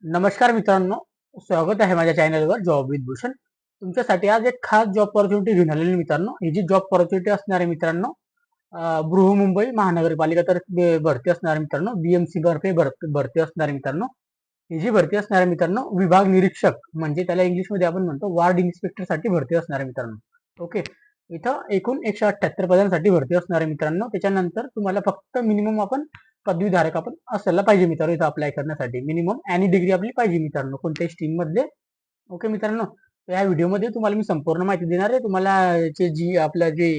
नमस्कार मित्रांनो, स्वागत आहे माझ्या चॅनलवर जॉब विथ भूषण. तुमच्यासाठी आज एक खास जॉब ऑपॉर्च्युनिटी घेऊन आलेली मित्रांनो. ही जी जॉब ऑपॉर्च्युनिटी असणार आहे मित्रांनो, बृहमुंबई महानगरपालिका तर भरती असणार आहे मित्रांनो. बीएमसी भरती असणार आहे मित्रांनो. ही जी भरती असणार आहे मित्रांनो, विभाग निरीक्षक म्हणजे त्याला इंग्लिशमध्ये आपण म्हणतो वार्ड इन्स्पेक्टर साठी भरती असणार आहे मित्रांनो. ओके. इथं एकूण 178 पदांसाठी भरती असणार आहे मित्रांनो. त्याच्यानंतर तुम्हाला फक्त मिनिमम आपण पदवीधारक आपण असायला पाहिजे मित्रांनो इथं अप्लाय करण्यासाठी. मिनिमम आणि डिग्री आपली पाहिजे मित्रांनो कोणत्याही स्ट्रीम मधले. ओके मित्रांनो. तर या व्हिडिओमध्ये तुम्हाला मी संपूर्ण माहिती देणार आहे. तुम्हाला आपलं जे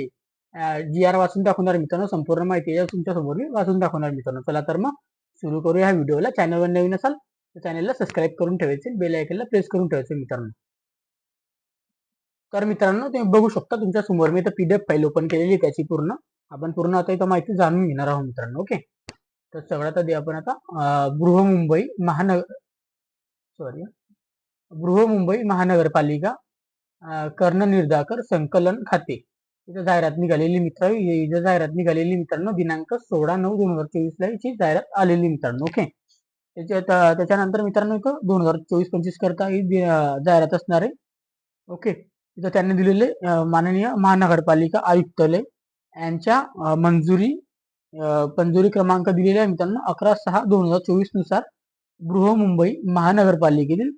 जी आर वाचून दाखवणार मित्रांनो, संपूर्ण माहिती तुमच्या समोर मी वाचून दाखवणार मित्रांनो. चला तर मग सुरू करूया ह्या व्हिडिओला. चॅनलवर नवीन असाल तर चॅनलला सबस्क्राईब करून ठेवायचे, बेल आयकनला प्रेस करून ठेवायचे मित्रांनो. तर मित्रांनो तुम्ही बघू शकता तुमच्या समोर मी इथं पीडीएफ फाईल ओपन केलेली त्याची पूर्ण. आपण पूर्ण आता इथं माहिती जाणून घेणार आहोत मित्रांनो. ओके. तर सगळ्यात आधी आपण आता बृहमुंबई महानगर सॉरी बृहमुंबई महानगरपालिका कर्णनिर्धाकर संकलन खाते इथं जाहिरात निघालेली जाहिरात निघालेली मित्रांनो दिनांक 16/9/2024 ला याची जाहिरात आलेली मित्रांनो. ओके. त्याच्यानंतर मित्रांनो इथं 2024-25 करता ही जाहिरात असणार आहे. ओके. इथं त्यांनी दिलेले माननीय महानगरपालिका आयुक्तालय यांच्या मंजुरी क्रमांक दिलेला आहे मित्रांनो 11/6/2024 नुसार बृहमुंबई महानगरपालिकेतील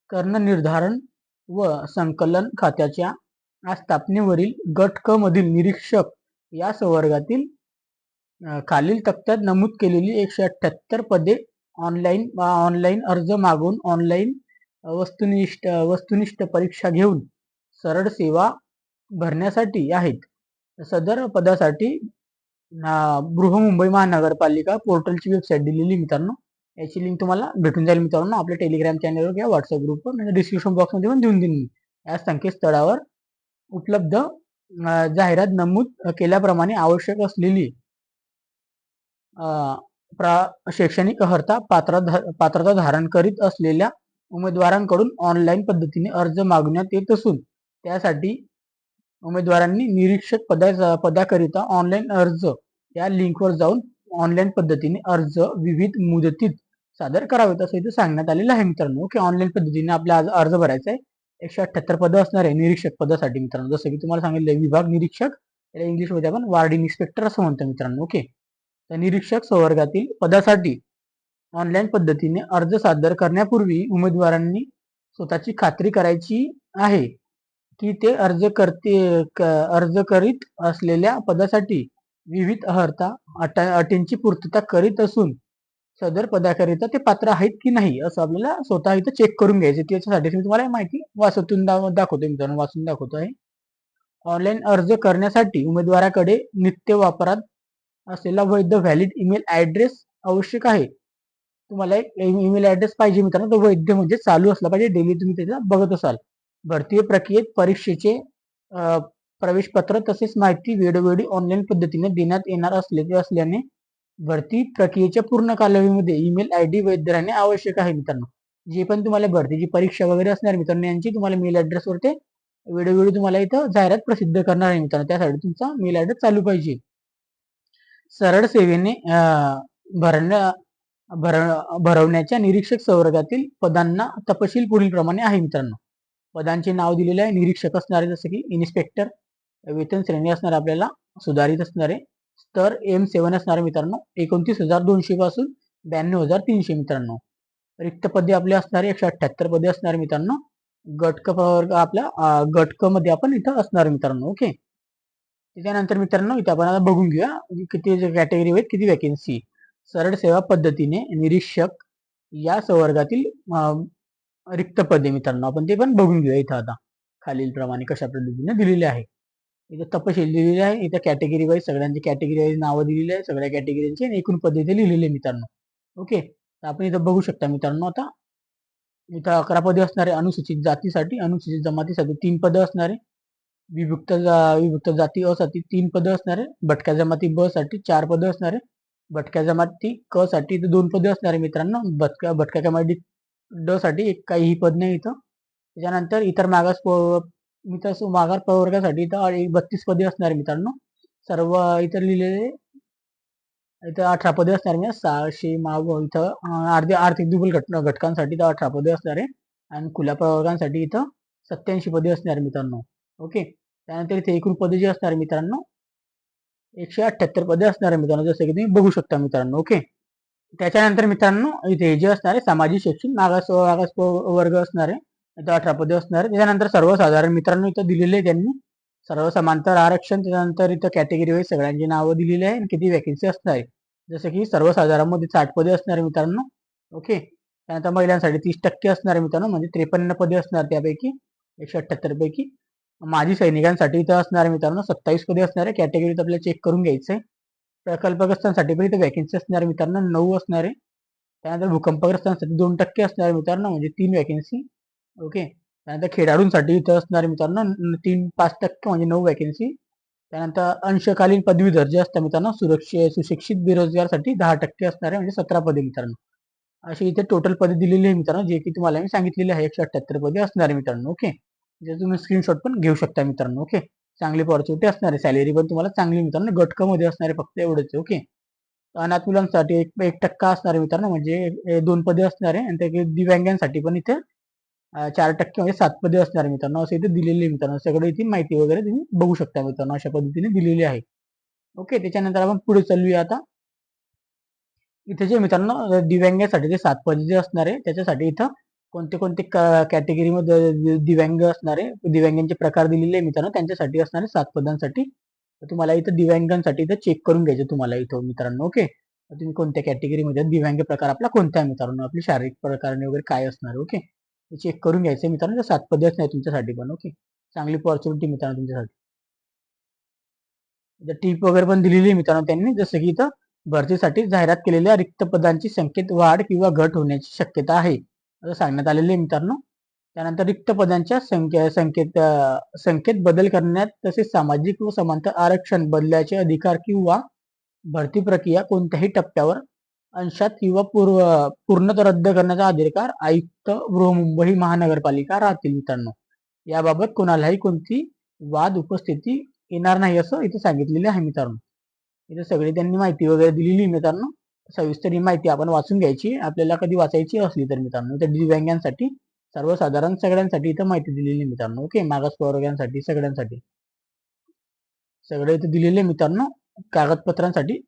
कर्णनिर्धारण व संकलन खात्याच्या स्थापनेवरील गट क मधील निरीक्षक या संवर्गातील खालील तक्त्यात नमूद केलेली 178 पदे ऑनलाईन अर्ज मागून ऑनलाईन वस्तुनिष्ठ परीक्षा घेऊन सरळ सेवा भरण्यासाठी आहेत. सदर पदासाठी बृहमुंबई महानगरपालिका पोर्टलची वेबसाईट दिलेली मित्रांनो. याची लिंक तुम्हाला भेटून जाईल मित्रांनो आपल्या टेलिग्राम चॅनलवर किंवा व्हॉट्सअप ग्रुपवर म्हणजे डिस्क्रिप्शन बॉक्समध्ये पण देऊन देईन मी. या संकेतस्थळावर उपलब्ध जाहिरात नमूद केल्याप्रमाणे आवश्यक असलेली शैक्षणिक अर्हता पात्रता धारण करीत असलेल्या उमेदवारांकडून ऑनलाईन पद्धतीने अर्ज मागण्यात येत असून त्यासाठी उमेदवारांनी निरीक्षक पदाकरिता ऑनलाईन अर्ज या लिंकवर जाऊन ऑनलाईन पद्धतीने अर्ज विविध मुदतीत सादर करावेत असं इथे सांगण्यात आलेलं आहे मित्रांनो. ओके. ऑनलाईन पद्धतीने आपला अर्ज भरायचा आहे. 178 पदं असणार आहे निरीक्षक पदासाठी मित्रांनो. जसं की तुम्हाला सांगितलं विभाग निरीक्षक, त्याला इंग्लिशमध्ये आपण वार्ड इन्स्पेक्टर असं म्हणतो मित्रांनो. ओके. तर निरीक्षक संवर्गातील पदासाठी ऑनलाईन पद्धतीने अर्ज सादर करण्यापूर्वी उमेदवारांनी स्वतःची खात्री करायची आहे की ते अर्ज करीत असलेल्या पदासाठी विविध अर्हता अटींची पूर्तता करीत असून सदर पदाकरिता ते पात्र आहेत की नाही असं आपल्याला स्वतः इथं चेक करून घ्यायचं. त्याच्यासाठी मी तुम्हाला माहिती दाखवतो मित्रांनो, वाचून दाखवतो आहे. ऑनलाईन अर्ज करण्यासाठी उमेदवाराकडे नित्य वापरात असलेला वैध व्हॅलिड ईमेल ऍड्रेस आवश्यक आहे. तुम्हाला एक ईमेल ऍड्रेस पाहिजे मित्रांनो, तो वैध म्हणजे चालू असला पाहिजे, डेली तुम्ही त्याचा बघत असाल. भरतीय प्रक्रियेत परीक्षेचे प्रवेश पत्र तसेच माहिती वेळोवेळी ऑनलाईन पद्धतीने देण्यात येणार असल्याने भरती प्रक्रियेच्या पूर्ण कालावधीमध्ये ईमेल आयडी वैध राहणे आवश्यक आहे मित्रांनो. जे पण तुम्हाला भरतीची परीक्षा वगैरे असणार मित्रांनो यांची तुम्हाला मेल ऍड्रेसवर ते वेळोवेळी तुम्हाला इथं जाहिरात प्रसिद्ध करणार आहे मित्रांनो. त्यासाठी तुमचा मेल ऍड्रेस चालू पाहिजे. सरळ सेवेने भरवण्याच्या निरीक्षक संवर्गातील पदांना तपशील पुढील प्रमाणे आहे मित्रांनो. पदांचे नाव दिलेले आहे. निरीक्षक असणारे जसं की इन्स्पेक्टर. वेतन श्रेणी असणार आपल्याला सुधारित असणारे. स्तर M7 असणारे मित्रांनो 29,200 पासून 92,300 मित्रांनो. रिक्त पदे आपले असणारे 178 पदे असणारे मित्रांनो. गट क मध्ये आपण इथं असणार मित्रांनो. ओके. त्याच्यानंतर मित्रांनो इथं आपण आता बघून घेऊया किती कॅटेगरी आहेत, किती वॅकेन्सी. सरळ सेवा पद्धतीने निरीक्षक या संवर्गातील रिक्त पदे मित्रांनो आपण ते पण बघून घेऊया इथं आता खालील प्रमाणे कशा पद्धतीने दिलेले आहे. इथं तपशील दिलेली आहे. इथं कॅटेगरी वाईज सगळ्यांची कॅटेगरी वाईज नावं दिलेली आहे. सगळ्या कॅटेगरीचे एकूण पदे इथे लिहिलेले मित्रांनो. ओके. तर आपण इथं बघू शकता मित्रांनो आता इथं 11 पदे असणारे अनुसूचित जातीसाठी, अनुसूचित जमातीसाठी 3 पदं असणारे, विभक्त जाती अ साठी 3 पदं असणारे, भटक्या जमाती ब साठी 4 पदं असणारे, भटक्या जमाती क साठी 2 पदं असणारे मित्रांनो, भटक्या जमाती ड साठी एक काहीही पद नाही इथं. त्याच्यानंतर इतर मागास प्रवर्गासाठी इथं 32 पदे असणारे मित्रांनो. सर्व इतर लिहिलेले इथं 18 पदे असणार म्हणजे 600 इथं अर्धे आर्थिक दुर्बल घटकांसाठी इथं 18 पदे असणार आहे आणि खुल्या प्रवर्गांसाठी इथं 87 पदे असणार मित्रांनो. ओके. त्यानंतर इथे एकूण पदे जी असणार मित्रांनो 178 पदे असणार आहे मित्रांनो, जसं की तुम्ही बघू शकता मित्रांनो. ओके. त्याच्यानंतर मित्रांनो इथे जे असणार आहे सामाजिक शैक्षणिक मागास वर्ग असणार आहे. इथं 18 पदे असणार आहे. त्याच्यानंतर सर्वसाधारण मित्रांनो इथं दिलेले आहे त्यांनी सर्व समांतर आरक्षण. त्याच्यानंतर इथं कॅटेगरी वाईज सगळ्यांची नावं दिलेली आहे आणि किती वॅकेन्सी असणार आहे. जसं की सर्वसाधारण मध्ये 60 पदे असणार आहे मित्रांनो. ओके. त्यानंतर महिलांसाठी 30% असणार आहे मित्रांनो, म्हणजे 53 पदे असणार त्यापैकी 178 पैकी. माजी सैनिकांसाठी इथं असणार आहे मित्रांनो 27 पदे असणार आहे. कॅटेगरीत आपल्याला चेक करून घ्यायचं आहे. प्रकल्पग्रस्तांसाठी पण इथे वॅकेन्सी असणार मित्रांनो 9 असणार आहे. त्यानंतर भूकंपग्रस्तांसाठी 2% असणार मित्रांनो, म्हणजे 3 वॅकेन्सी. ओके. त्यानंतर खेळाडूंसाठी इथं असणार मित्रांनो 5% म्हणजे 9 वॅकेन्सी. त्यानंतर अंशकालीन पदवीधर जे असतात मित्रांनो सुशिक्षित बेरोजगारसाठी 10% असणार आहे, म्हणजे 17 पदे मित्रांनो. अशी इथे टोटल पदे दिलेली आहे मित्रांनो, जे की तुम्हाला मी सांगितलेले आहे 178 पदे असणार आहे मित्रांनो. ओके. जे तुम्ही स्क्रीनशॉट पण घेऊ शकता मित्रांनो. ओके. चांगली ऑपॉर्च्युनिटी असणार आहे. सॅलरी पण तुम्हाला चांगली मित्रांनो गट क मध्ये असणार आहे, फक्त एवढंच. ओके. अनाथ मुलांसाठी 1% असणार आहे मित्रांनो, म्हणजे 2 पदे असणार आहे आणि त्या दिव्यांगांसाठी पण इथे 4% म्हणजे 7 पदे असणार आहे मित्रांनो, असं इथे दिलेली आहे मित्रांनो. सगळं इथे माहिती वगैरे तुम्ही बघू शकता मित्रांनो, अशा पद्धतीने दिलेली आहे. ओके. त्याच्यानंतर आपण पुढे चालूया आता. इथे जे मित्रांनो दिव्यांगासाठी जे 7 पदे जे असणार आहे त्याच्यासाठी इथं कोणते कोणते कॅटेगरीमध्ये दिव्यांग असणार आहे, दिव्यांगांचे प्रकार दिलेले आहे मित्रांनो, त्यांच्यासाठी असणार आहे 7 पदांसाठी. तर तुम्हाला इथं दिव्यांगांसाठी इथं चेक करून घ्यायचं तुम्हाला इथं मित्रांनो. ओके. तुम्ही कोणत्या कॅटेगरीमध्ये दिव्यांग प्रकार आपला कोणता आहे मित्रांनो, आपली शारीरिक प्रकारने वगैरे काय असणार. ओके. चेक करून घ्यायचं मित्रांनो, 7 पदे असणार तुमच्यासाठी पण. ओके. चांगली ऑपॉर्च्युनिटी मित्रांनो तुमच्यासाठी. टीप वगैरे पण दिलेली आहे मित्रांनो त्यांनी, जसं की इथं भरतीसाठी जाहिरात केलेल्या रिक्त पदांची संख्येत वाढ किंवा घट होण्याची शक्यता आहे असं सांगण्यात आलेले आहे मित्रांनो. त्यानंतर रिक्त पदांच्या संख्येत बदल करण्यात तसेच सामाजिक व समांतर आरक्षण बदलाचे अधिकार किंवा भरती प्रक्रिया कोणत्याही टप्प्यावर अंशात किंवा पूर्णतः रद्द करण्याचा अधिकार आयुक्त बृहमुंबई महानगरपालिका राहतील मित्रांनो. याबाबत कोणालाही कोणती वाद उपस्थिती येणार नाही असं इथे सांगितलेले आहे मित्रांनो. इथे सगळी त्यांनी माहिती वगैरे दिलेली मित्रांनो. सविस्तर ही माहिती आपण वाचून घ्यायची आपल्याला कधी वाचायची असली तर मित्रांनो. इथे दिव्यांगांसाठी सर्वसाधारण सगळ्यांसाठी इथं माहिती दिलेली मित्रांनो. ओके. मागास प्रवर्गांसाठी सगळ्यांसाठी सगळे इथे दिलेले मित्रांनो. कागदपत्रांसाठी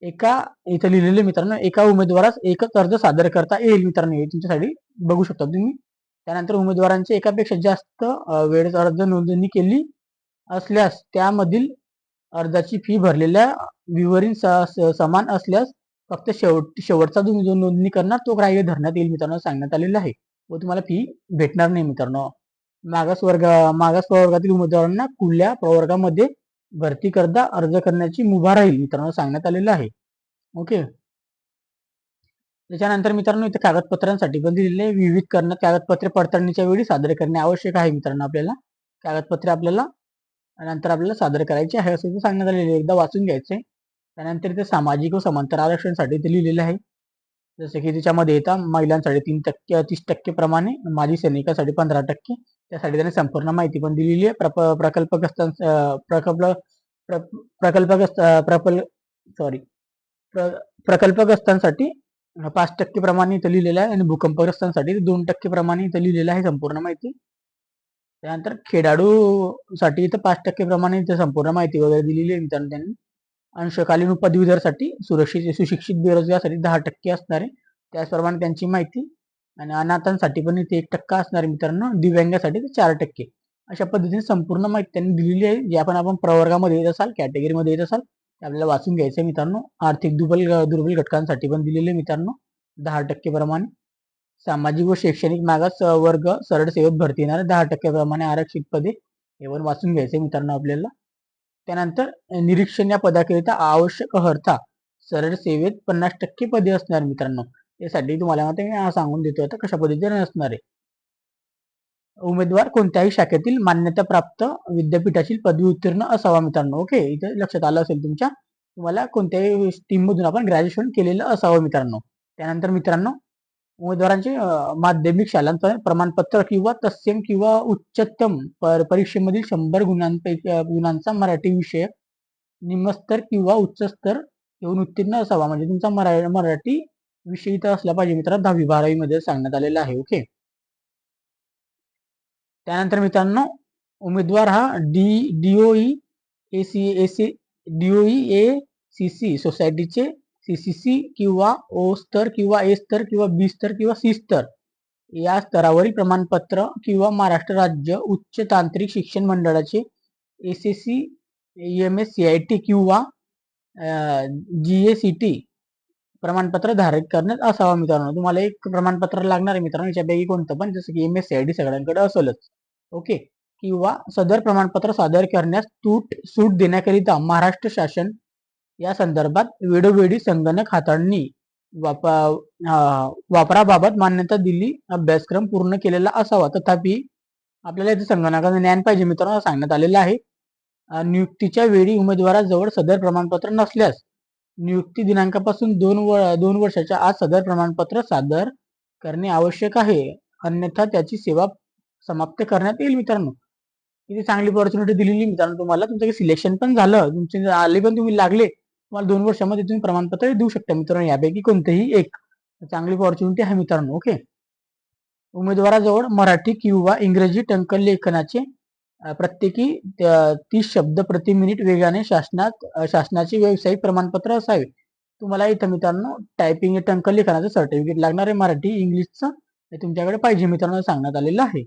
एका इथे लिहिलेले मित्रांनो, एका उमेदवारास एकच अर्ज सादर करता येईल मित्रांनो, हे तुमच्यासाठी बघू शकता तुम्ही. त्यानंतर उमेदवारांचे एकापेक्षा जास्त वेळेस अर्ज नोंदणी केली असल्यास त्यामधील अर्जाची फी भरलेल्या विवरील समान असल्यास फक्त शेवटचा जो नोंदणी करणार तो ग्राह्य धरण्यात येईल मित्रांनो, सांगण्यात आलेलं आहे. व तुम्हाला फी भेटणार नाही मित्रांनो. मागास प्रवर्गातील उमेदवारांना खुल्या प्रवर्गामध्ये भरती करता अर्ज करण्याची मुभा राहील मित्रांनो, सांगण्यात आलेलं आहे. ओके. त्याच्यानंतर मित्रांनो इथे कागदपत्रांसाठी पण दिलेले विविध करणं कागदपत्रे पडताळणीच्या वेळी सादर करणे आवश्यक आहे मित्रांनो. आपल्याला कागदपत्रे आपल्याला नंतर आपल्याला सादर करायचे आहे असं इथे सांगण्यात आलेले, एकदा वाचून घ्यायचंय. त्यानंतर इथे सामाजिक व समांतर आरक्षणासाठी इथे लिहिलेलं आहे. जसं की त्याच्यामध्ये येतात महिलांसाठी 3% 30% प्रमाणे, माजी सैनिकांसाठी 15%. त्यासाठी त्यांनी संपूर्ण माहिती पण दिलेली आहे. प्रकल्पग्रस्त प्रकल्पग्रस्त प्रकल्प सॉरी प्रकल्पग्रस्तांसाठी 5% प्रमाणे इथं लिहिलेलं आहे आणि भूकंपग्रस्तांसाठी 2% प्रमाणे इथं लिहिलेलं आहे संपूर्ण माहिती. त्यानंतर खेळाडूसाठी इथं 5% प्रमाणे इथं संपूर्ण माहिती वगैरे दिलेली आहे मित्रांनो त्यांनी. अंशकालीन पदवीधरसाठी सुशिक्षित बेरोजगारसाठी 10% असणार आहे. त्याचप्रमाणे त्यांची माहिती आणि अनाथांसाठी पण इथे 1% असणार आहे मित्रांनो. दिव्यांगासाठी 4%. अशा पद्धतीने संपूर्ण माहिती त्यांनी दिलेली आहे. जे आपण प्रवर्गामध्ये येत असाल, कॅटेगरीमध्ये येत असाल, आपल्याला वाचून घ्यायचं मित्रांनो. आर्थिक दुर्बल घटकांसाठी पण दिलेले मित्रांनो 10% प्रमाणे. सामाजिक व शैक्षणिक मागास वर्ग सरळ सेवेत भरती येणार 10% प्रमाणे आरक्षित पदे, हे पण वाचून घ्यायचे मित्रांनो आपल्याला. त्यानंतर निरीक्षण या पदाकरिता आवश्यक अर्हता सरळ सेवेत 50% पदे असणार मित्रांनो. यासाठी तुम्हाला आता सांगून देतो आता कशा पद्धतीने असणार आहे. उमेदवार कोणत्याही शाखेतील मान्यताप्राप्त विद्यापीठातील पदवी उत्तीर्ण असावा मित्रांनो. ओके. इथे लक्षात आलं असेल तुमच्या, तुम्हाला कोणत्याही स्ट्रीम मधून आपण ग्रॅज्युएशन केलेलं असावं मित्रांनो. त्यानंतर मित्रांनो उमेदवारांचे माध्यमिक शालांत प्रमाणपत्र किंवा तत्सम किंवा उच्चतम परीक्षेमधील 100 गुणांचा मराठी विषय निम्नस्तर किंवा उच्च स्तर येऊन उत्तीर्ण असावा, म्हणजे तुमचा मराठी विषय इथं असला पाहिजे मित्रांनो 10वी-12वी मध्ये सांगण्यात आलेलं आहे. ओके. त्यानंतर मित्रांनो उमेदवार हा डीओई डीओई सोसायटीचे सीसीसी किंवा ओ स्तर किंवा ए स्तर किंवा बी स्तर किंवा सी स्तर या स्तरावरील प्रमाणपत्र किंवा महाराष्ट्र राज्य उच्च तांत्रिक शिक्षण मंडळाचे एसएससी एमएससीआयटी किंवा जीएसीटी प्रमाणपत्र धारित करण्यात असावा मित्रांनो. तुम्हाला एक प्रमाणपत्र लागणार आहे मित्रांनो, याच्यापैकी कोणतं पण, जसं की एमएससीआयटी सगळ्यांकडे असेलच. ओके. किंवा सदर प्रमाणपत्र सादर करण्यास सूट देण्याकरिता महाराष्ट्र शासन या संदर्भात वेळोवेळी संगणक हाताळणी वापराबाबत मान्यता दिली अभ्यासक्रम पूर्ण केलेला असावा. तथापि आपल्याला इथे संगणकाचं ज्ञान पाहिजे मित्रांनो सांगण्यात आलेलं आहे. नियुक्तीच्या वेळी उमेदवाराजवळ सदर प्रमाणपत्र नसल्यास नियुक्ती दिनांकापासून 2 वर्षाच्या आत सदर प्रमाणपत्र सादर करणे आवश्यक आहे, अन्यथा त्याची सेवा समाप्त करण्यात येईल मित्रांनो. किती चांगली ऑपॉर्च्युनिटी दिलेली मित्रांनो तुम्हाला. तुमचं सिलेक्शन पण झालं, तुमचे आले पण, तुम्ही लागले, तुम्हाला 2 वर्षामध्ये तुम्ही प्रमाणपत्र देऊ शकता मित्रांनो. यापैकी कोणतेही एक चांगली ऑपॉर्च्युनिटी आहे मित्रांनो. ओके. उमेदवाराजवळ मराठी किंवा इंग्रजी टंकलेखनाचे प्रत्येकी 30 शब्द प्रति मिनिट वेगाने शासनाचे व्यावसायिक प्रमाणपत्र असावे. तुम्हाला इथं मित्रांनो टायपिंग टंकलेखनाचं सर्टिफिकेट लागणार आहे, मराठी इंग्लिशचं, हे तुमच्याकडे पाहिजे मित्रांनो सांगण्यात आलेलं आहे.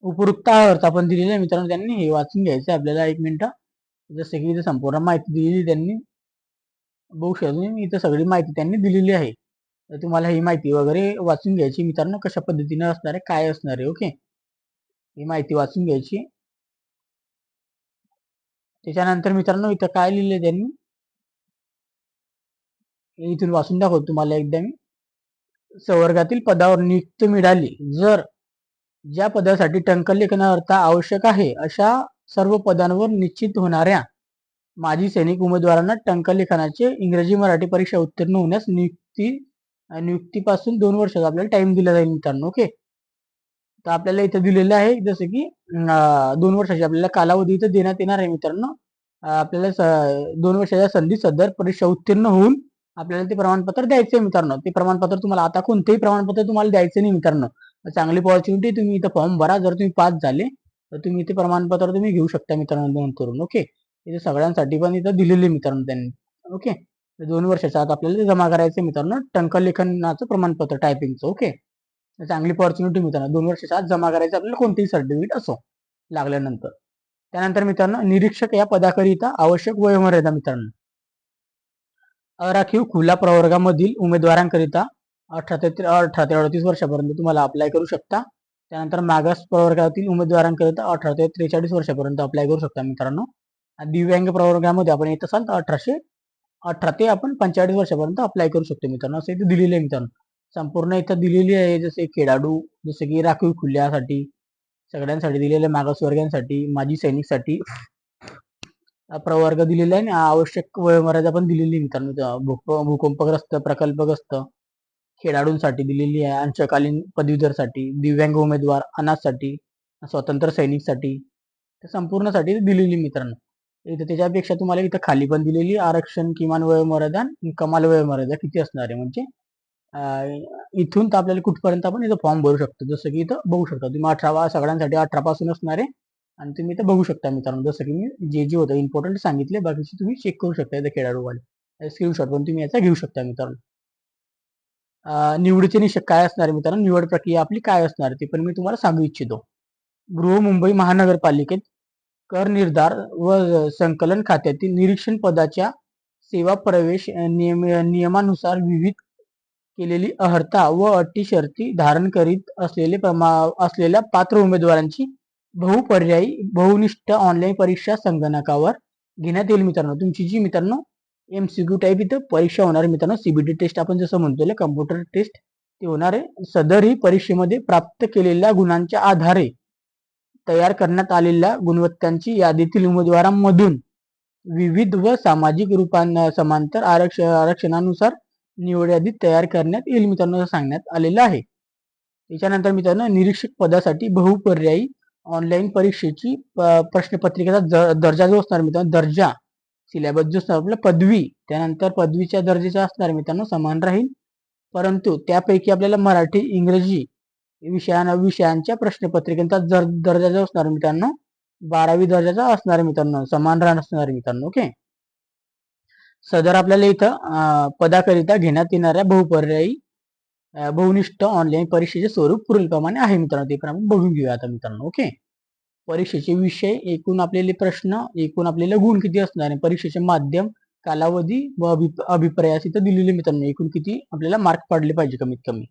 उपयुक्त अर्थ आपण दिलेला आहे मित्रांनो, त्यांनी हे वाचून घ्यायचं आपल्याला. 1 मिनिट. जसं की इथं संपूर्ण माहिती दिलेली त्यांनी, बघू शकतो इथं सगळी माहिती त्यांनी दिलेली आहे. तर तुम्हाला ही माहिती वगैरे वाचून घ्यायची मित्रांनो, कशा पद्धतीने असणार आहे, काय असणार आहे. ओके. ही माहिती वाचून घ्यायची. त्याच्यानंतर मित्रांनो इथं काय लिहिलंय त्यांनी, इथून वाचून दाखवतो तुम्हाला एकदा मी. संवर्गातील पदावर नियुक्ती मिळाली जर ज्या पदासाठी टंकलेखनाकरता आवश्यक आहे अशा सर्व पदांवर निश्चित होणाऱ्या माजी सैनिक उमेदवारांना टंकलेखनाचे इंग्रजी मराठी परीक्षा उत्तीर्ण होण्यास नियुक्तीपासून 2 वर्षाचा आपल्याला टाइम दिला जाईल मित्रांनो. ओके. तर आपल्याला इथं दिलेलं आहे जसं की 2 वर्षाची आपल्याला कालावधी इथं देण्यात येणार आहे मित्रांनो. आपल्याला 2 वर्षाच्या संधी सदर परीक्षा उत्तीर्ण होऊन आपल्याला ते प्रमाणपत्र द्यायचं आहे मित्रांनो. ते प्रमाणपत्र तुम्हाला आता कोणतेही प्रमाणपत्र तुम्हाला द्यायचं नाही मित्रांनो. चांगली ऑपॉर्च्युनिटी, तुम्ही इथं फॉर्म भरा, जर तुम्ही पास झाले तर तुम्ही ते प्रमाणपत्र तुम्ही घेऊ शकता मित्रांनो नोंद करून. ओके. इथे सगळ्यांसाठी पण इथं दिलेले मित्रांनो त्यांनी. ओके. 2 वर्षाच्या आत आपल्याला ते जमा करायचं मित्रांनो, टंकलेखनाचं प्रमाणपत्र टायपिंगचं. ओके. चांगली ऑपॉर्च्युनिटी मित्रांनो, 2 वर्षाच्या आत जमा करायचं आपल्याला कोणतेही सर्टिफिकेट असो लागल्यानंतर. त्यानंतर मित्रांनो निरीक्षक या पदाकरिता आवश्यक वयोमर्यादा मित्रांनो, राखीव खुला प्रवर्गामधील उमेदवारांकरिता 18 ते 38 वर्षापर्यंत तुम्हाला अप्लाय करू शकता. त्यानंतर मागास प्रवर्गातील उमेदवारांकरिता 18 ते 43 वर्षापर्यंत अप्लाय करू शकता मित्रांनो. दिव्यांग प्रवर्गामध्ये आपण येत असाल तर 18 ते आपण 45 वर्षापर्यंत अप्लाय करू शकतो मित्रांनो, असं इथे दिलेलं आहे मित्रांनो. संपूर्ण इथं दिलेली आहे, जसे खेळाडू, जसे की राखीव खुल्यासाठी सगळ्यांसाठी दिलेले, मागासवर्गीयांसाठी, माजी सैनिकसाठी प्रवर्ग दिलेला आहे आणि आवश्यक वयोमर्यादा पण दिलेली मित्रांनो. भूकंपग्रस्त, प्रकल्पग्रस्त, खेळाडूंसाठी दिलेली आहे, अंशकालीन पदवीधरसाठी, दिव्यांग उमेदवार, अनाथसाठी, स्वतंत्र सैनिकसाठी, संपूर्णसाठी दिलेली मित्रांनो. इथं त्याच्यापेक्षा तुम्हाला इथं खाली पण दिलेली आरक्षण, किमान वयोमर्यादा, कमाल वयोमर्यादा किती असणार आहे, म्हणजे इथून तर आपल्याला कुठपर्यंत आपण इथं फॉर्म भरू शकतो. जसं की इथं बघू शकता तुम्ही, 18 सगळ्यांसाठी 18 पासून असणार आहे आणि तुम्ही इथं बघू शकता मित्रांनो. जसं की मी जे होतं इम्पॉर्टंट सांगितले, बाकीचे तुम्ही चेक करू शकता इथं खेळाडूवाले स्क्रीनशॉट पण तुम्ही याचा घेऊ शकता मित्रांनो. निवडीचे निकष काय असणार मित्रांनो, निवड प्रक्रिया आपली काय असणार ते पण मी तुम्हाला सांगू इच्छितो. गृह मुंबई महानगरपालिकेत कर निर्धार व संकलन खात्यातील निरीक्षण पदाच्या सेवा प्रवेश नियमानुसार विविध केलेली अर्हता व अटी शर्ती धारण करीत असलेल्या पात्र उमेदवारांची बहुपर्यायी बहुनिष्ठ ऑनलाईन परीक्षा संगणकावर घेण्यात येईल मित्रांनो. तुमची जी मित्रांनो MCQ टाईप इथं परीक्षा होणार आहे मित्रांनो, CBT टेस्ट आपण जसं म्हणतो, कम्प्युटर टेस्ट ते होणार आहे. सदर ही परीक्षेमध्ये प्राप्त केलेल्या गुणांच्या आधारे तयार करण्यात आलेल्या गुणवत्तांची यादीतील उमेदवारांमधून विविध व सामाजिक समांतर आरक्षणानुसार निवड यादी तयार करण्यात येईल मित्रांनो, असं सांगण्यात आलेलं आहे. त्याच्यानंतर मित्रांनो निरीक्षक पदासाठी बहुपर्यायी ऑनलाईन परीक्षेची प्रश्नपत्रिकेचा दर्जा जो असणार मित्रांनो, दर्जा सिलेबस जो असणार आपला पदवी, त्यानंतर पदवीच्या दर्जाचा असणार मित्रांनो समान राहील, परंतु त्यापैकी आपल्याला मराठी, इंग्रजी विषयांच्या प्रश्नपत्रिकांचा दर्जा जो असणार मित्रांनो 12वी दर्जाचा असणार मित्रांनो, समान असणार मित्रांनो. ओके. सदर आपल्याला इथं पदाकरिता घेण्यात येणाऱ्या बहुपर्यायी बहुनिष्ठ ऑनलाईन परीक्षेचे स्वरूप पुढीलप्रमाणे आहे मित्रांनो, ते पण आपण बघून घेऊया आता मित्रांनो. ओके. परीक्षेचे विषय, एकूण आपल्याला प्रश्न, एकूण आपल्याला गुण किती असणार आहे, परीक्षेचे माध्यम, कालावधी व अभिप्रायास इथं दिलेले मित्रांनो, एकूण किती आपल्याला मार्क पडले पाहिजे कमीत कमी.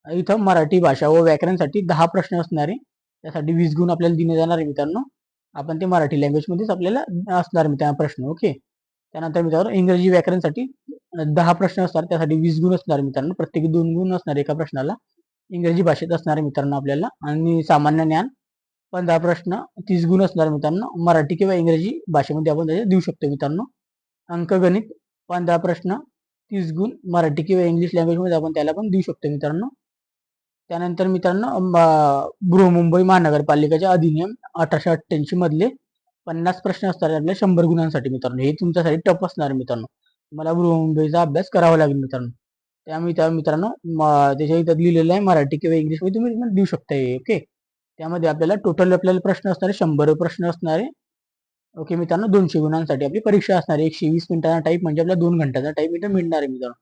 इथं मराठी भाषा व व्याकरणसाठी 10 प्रश्न असणारे, त्यासाठी 20 गुण आपल्याला दिले जाणार आहे मित्रांनो. आपण ते मराठी लँग्वेज मध्येच आपल्याला असणार मित्रांनो प्रश्न. ओके. त्यानंतर मित्रांनो इंग्रजी व्याकरणसाठी 10 प्रश्न असणार, त्यासाठी 20 गुण असणार मित्रांनो, प्रत्येकी 2 गुण असणार एका प्रश्नाला. इंग्रजी भाषेत असणार मित्रांनो आपल्याला. आणि सामान्य ज्ञान 15 प्रश्न 30 गुण असणार मित्रांनो, मराठी किंवा इंग्रजी भाषेमध्ये आपण त्याचे देऊ शकतो मित्रांनो. अंकगणित 15 प्रश्न 30 गुण, मराठी किंवा इंग्लिश लँग्वेजमध्ये आपण त्याला पण देऊ शकतो मित्रांनो. त्यानंतर मित्रांनो बृहमुंबई महानगरपालिकेच्या अधिनियम 1888 मधले 50 प्रश्न असतात आपल्या 100 गुणांसाठी मित्रांनो. हे तुमच्यासाठी टफ असणार मित्रांनो, तुम्हाला बृहमुंबईचा अभ्यास करावा लागेल मित्रांनो. त्यामुळे मित्रांनो त्याच्या इथं लिहिलेलं आहे मराठी किंवा इंग्लिश मध्ये तुम्ही देऊ शकता. ओके. त्यामध्ये आपल्याला टोटल आपल्याला प्रश्न असणारे 100 प्रश्न असणारे. ओके मित्रांनो, 200 गुणांसाठी आपली परीक्षा असणार आहे. 120 मिनिटांचा टाईप म्हणजे आपल्याला 2 घंट्याचा टाईप इथं मिळणार आहे मित्रांनो.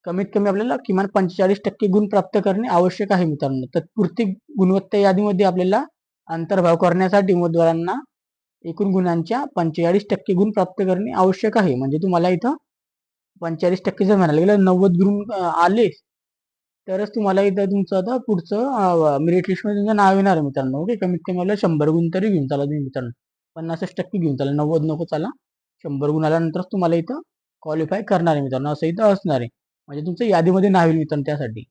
कमीत कमी आपल्याला किमान 45% गुण प्राप्त करणे आवश्यक आहे मित्रांनो. तत्पुरती गुणवत्ता यादीमध्ये आपल्याला अंतर्भाव करण्यासाठी उमेदवारांना एकूण गुणांच्या 45% गुण प्राप्त करणे आवश्यक आहे. म्हणजे तुम्हाला इथं 45% जर म्हणायला गेलं 90 गुण आले तरच तुम्हाला इथं तुमचं आता पुढचं मेरिट लिस्ट मध्ये तुमचं नाव येणार आहे मित्रांनो. ओके. कमीत कमी आपल्याला 100 गुण तरी घेऊन चाला तुम्ही मित्रांनो, 50% घेऊन चाला, 90 नको चाला, 100 गुण आल्यानंतरच तुम्हाला इथं क्वालिफाय करणार आहे मित्रांनो, असं इथं असणार आहे. म्हणजे तुमचं यादीमध्ये नाव येईल मित्रांनो. त्यासाठी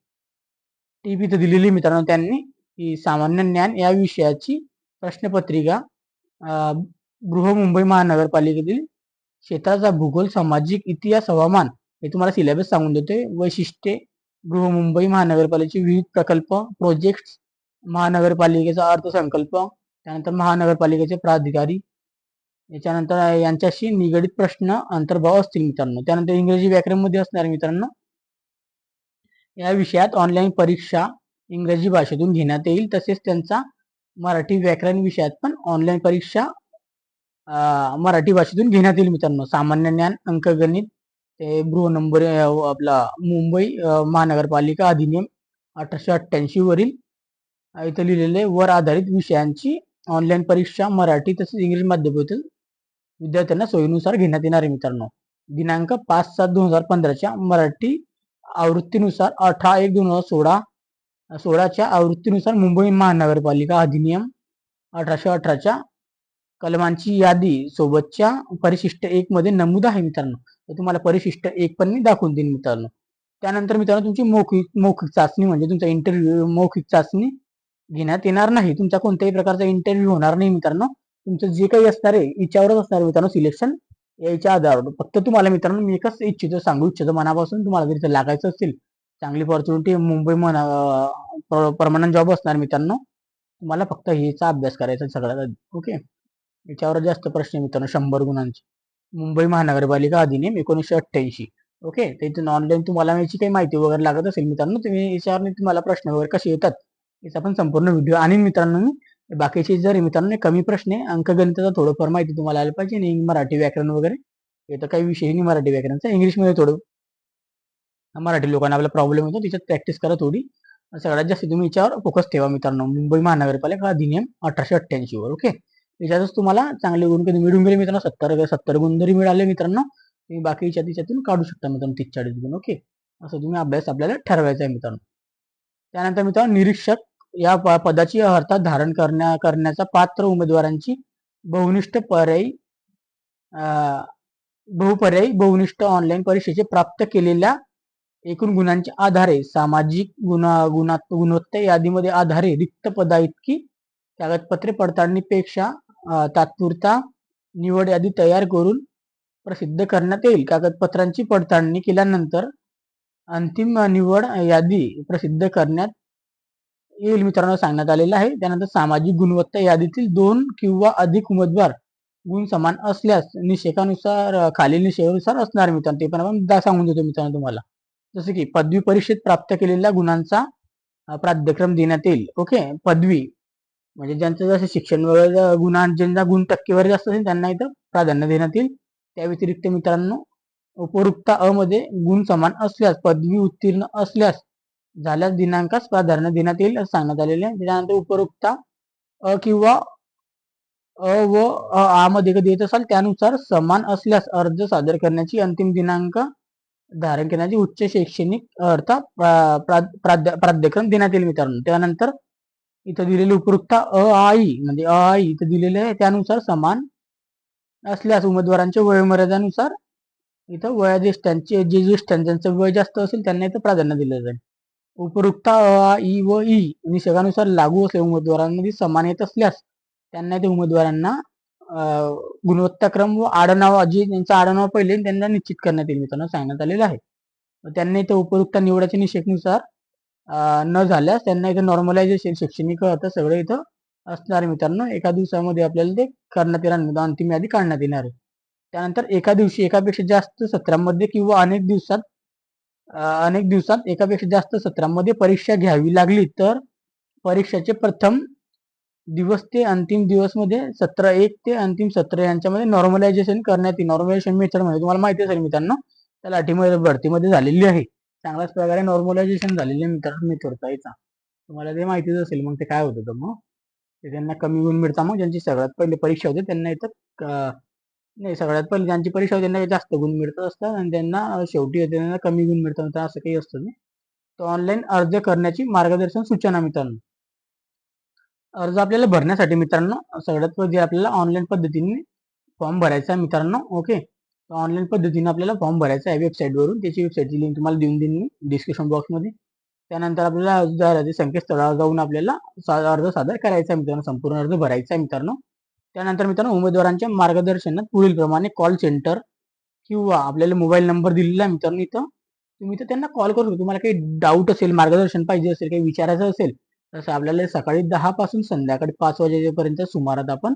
टीप इथं दिलेली मित्रांनो त्यांनी की सामान्य ज्ञान या विषयाची प्रश्नपत्रिका बृहमुंबई महानगरपालिकेतील क्षेत्राचा भूगोल, सामाजिक, इतिहास, हवामान हे तुम्हाला सिलेबस सांगून देते. वैशिष्ट्ये, बृहमुंबई महानगरपालिकेचे विविध प्रकल्प, प्रोजेक्ट, महानगरपालिकेचा अर्थसंकल्प, त्यानंतर महानगरपालिकेचे प्राधिकारी, याच्यानंतर यांच्याशी निगडित प्रश्न अंतर्भाव असतील मित्रांनो. त्यानंतर इंग्रजी व्याकरण मध्ये असणार मित्रांनो, या विषयात ऑनलाईन परीक्षा इंग्रजी भाषेतून घेण्यात येईल. तसेच त्यांचा मराठी व्याकरण विषयात पण ऑनलाईन परीक्षा मराठी भाषेतून घेण्यात येईल मित्रांनो. सामान्य ज्ञान, अंकगणित, ते नंबर आपला मुंबई महानगरपालिका अधिनियम 1888 वरील इथं लिहिलेले वर आधारित विषयांची ऑनलाईन परीक्षा मराठी तसेच इंग्रजी माध्यमातील विद्यार्थ्यांना सोयीनुसार घेण्यात येणार आहे मित्रांनो. दिनांक 5/7/2015 मराठी आवृत्तीनुसार 18/1/2016 आवृत्तीनुसार मुंबई महानगरपालिका अधिनियम 1818 कलमांची यादी सोबतच्या परिशिष्ट 1 मध्ये नमूद आहे मित्रांनो. तर तुम्हाला परिशिष्ट 1 पण मी दाखवून देईन मित्रांनो. त्यानंतर मित्रांनो तुमची मौखिक चाचणी म्हणजे तुमचा इंटरव्ह्यू, मौखिक चाचणी घेण्यात येणार नाही. तुमचा कोणत्याही प्रकारचा इंटरव्ह्यू होणार नाही मित्रांनो. तुमचं जे काही असणार आहे याच्यावरच असणार मित्रांनो सिलेक्शन, याच्या आधारावर. फक्त तुम्हाला मित्रांनो मी एकच सांगू इच्छितो मनापासून, तुम्हाला जर लागायचं असेल चांगली ऑपॉर्च्युनिटी मुंबई परमनंट जॉब असणार मित्रांनो, तुम्हाला फक्त हेचा अभ्यास करायचा सगळ्यात आधी. ओके. याच्यावर जास्त प्रश्न मित्रांनो 100 गुणांचे. मुंबई महानगरपालिका अधिनियम 1988. ओके. त्यातून ऑनलाईन तुम्हाला याची काही माहिती वगैरे लागत असेल मित्रांनो, तुम्ही याच्यावर तुम्हाला प्रश्न वगैरे कसे येतात याचा पण संपूर्ण व्हिडिओ आणि मित्रांनो मी बाकीचे जर मित्रांनो कमी प्रश्न आहे, अंकगणिताचा थोडंफार माहिती तुम्हाला आलं पाहिजे, आणि मराठी व्याकरण वगैरे येतं काही विषय नाही मराठी व्याकरणचा, इंग्लिशमध्ये थोडं मराठी लोकांना आपला प्रॉब्लेम होतो, त्याच्यात प्रॅक्टिस करा थोडी. सगळ्यात जास्त तुम्ही याच्यावर फोकस ठेवा मित्रांनो, मुंबई महानगरपालिका अधिनियम 1888 वर. ओके. त्याच्यातच तुम्हाला चांगले गुण कधी मिळून गेले मित्रांनो, 70 गुण जरी मिळाले मित्रांनो, तुम्ही बाकीच्या त्याच्यातून काढू शकता मित्रांनो 30-40 गुण. ओके. असं तुम्ही अभ्यास आपल्याला ठरवायचा आहे मित्रांनो. त्यानंतर मित्रांनो निरीक्षक या पदाची अर्हता धारण करण्याचा पात्र उमेदवारांची बहुनिष्ठ बहुपर्यायी बहुनिष्ठ ऑनलाईन परीक्षेचे प्राप्त केलेल्या एकूण गुणांच्या आधारे सामाजिक गुणवत्ता यादीमध्ये आधारे रिक्त पदा इतकी कागदपत्रे पडताळणीपेक्षा तात्पुरता निवड यादी तयार करून प्रसिद्ध करण्यात येईल. कागदपत्रांची पडताळणी केल्यानंतर अंतिम निवड यादी प्रसिद्ध करण्यात येईल मित्रांनो सांगण्यात आलेलं आहे. त्यानंतर सामाजिक गुणवत्ता यादीतील 2 किंवा अधिक उमेदवार गुण समान असल्यास निषेकानुसार खालील निषेकानुसार असणार मित्रांनो. ते पण आपण सांगून देतो मित्रांनो तुम्हाला. जसं की पदवी परीक्षेत प्राप्त केलेल्या गुणांचा प्राध्यक्रम देण्यात येईल. ओके, पदवी म्हणजे ज्यांचं जसं शिक्षण वगैरे ज्यांचा गुण टक्केवारी जास्त असेल त्यांना इथं प्राधान्य देण्यात येईल. त्या व्यतिरिक्त मित्रांनो, उपरोक्ता अ मध्ये गुण समान असल्यास, पदवी उत्तीर्ण असल्यास झाल्यास दिनांकास प्राधान्य देण्यात येईल असं सांगण्यात आलेले आहे. त्याच्यानंतर उपरोक्ता अ किंवा अ व आ मध्ये कधी येत असाल त्यानुसार समान असल्यास अर्ज सादर करण्याची अंतिम दिनांक धारण करण्याची उच्च शैक्षणिक अर्थात प्राध्यक्रम देण्यात येईल मित्रांनो. त्यानंतर इथं दिलेले उपरोक्ता अ आई म्हणजे अ आई इथं दिलेले आहे त्यानुसार समान असल्यास उमेदवारांच्या वयोमर्यादानुसार इथं वयोज्येष्ठांचे जे ज्येष्ठांचं ज्यांचं वय जास्त असेल त्यांना इथं प्राधान्य दिलं जाईल. उपरोक्ता अ आ, ई व ई निषेधानुसार लागू असलेल्या उमेदवारांमध्ये समान येत असल्यास त्यांना ते उमेदवारांना गुणवत्ताक्रम व आडनाव जे त्यांचं आडनाव पहिले त्यांना निश्चित करण्यात येईल मित्रांनो सांगण्यात आलेलं आहे. त्यांना इथं उपरोक्त निवडाच्या निषेधानुसार न झाल्यास त्यांना इथं नॉर्मलायझेशन शैक्षणिक आता सगळं इथं असणार मित्रांनो. एका दिवसामध्ये आपल्याला ते करण्यात येणार, अंतिम यादी काढण्यात येणार आहे. त्यानंतर एका दिवशी एकापेक्षा जास्त सत्रांमध्ये किंवा अनेक दिवसात एकापेक्षा जास्त सत्रांमध्ये परीक्षा घ्यावी लागली तर परीक्षेचे प्रथम दिवस ते अंतिम दिवस मध्ये सत्र 1 ते अंतिम सत्र यांच्यामध्ये नॉर्मलायझेशन करण्यात येईल. नॉर्मलायझेशन मेथड म्हणजे तुम्हाला माहिती असेल मित्रांनो, त्या लाठीमध्ये भरतीमध्ये झालेली आहे. चांगल्याच प्रकारे नॉर्मलायझेशन झालेले मित्रांनो मेथडचा याचा तुम्हाला ते माहितीच असेल. मग ते काय होतं तर मग ते त्यांना कमी गुण मिळतात. मग ज्यांची सगळ्यात पहिली परीक्षा होते त्यांना इथं नाही, सगळ्यात पहिली ज्यांची परीक्षा होती त्यांना जास्त गुण मिळत असतात आणि त्यांना शेवटी होते त्यांना कमी गुण मिळतात. असं काही असतं नाही. तर ऑनलाईन अर्ज करण्याची मार्गदर्शन सूचना मित्रांनो. अर्ज आपल्याला भरण्यासाठी मित्रांनो सगळ्यात पहिले आपल्याला ऑनलाईन पद्धतीने फॉर्म भरायचा आहे मित्रांनो. ओके, ऑनलाईन पद्धतीने आपल्याला फॉर्म भरायचा आहे वेबसाईटवरून. त्याची वेबसाईटची लिंक तुम्हाला देऊन देईन मी डिस्क्रिप्शन बॉक्समध्ये. त्यानंतर आपल्याला संकेतस्थळावर जाऊन आपल्याला अर्ज सादर करायचा आहे मित्रांनो. संपूर्ण अर्ज भरायचा आहे मित्रांनो. त्यानंतर मित्रांनो उमेदवारांच्या मार्गदर्शनात पुढील प्रमाणे कॉल सेंटर किंवा आपल्याला मोबाईल नंबर दिलेला आहे मित्रांनो इथं. तुम्ही तर त्यांना कॉल करू शकता. तुम्हाला काही डाऊट असेल, मार्गदर्शन पाहिजे असेल, काही विचारायचं असेल तसं आपल्याला सकाळी 10 पासून संध्याकाळी 5 वाजेपर्यंत सुमारात आपण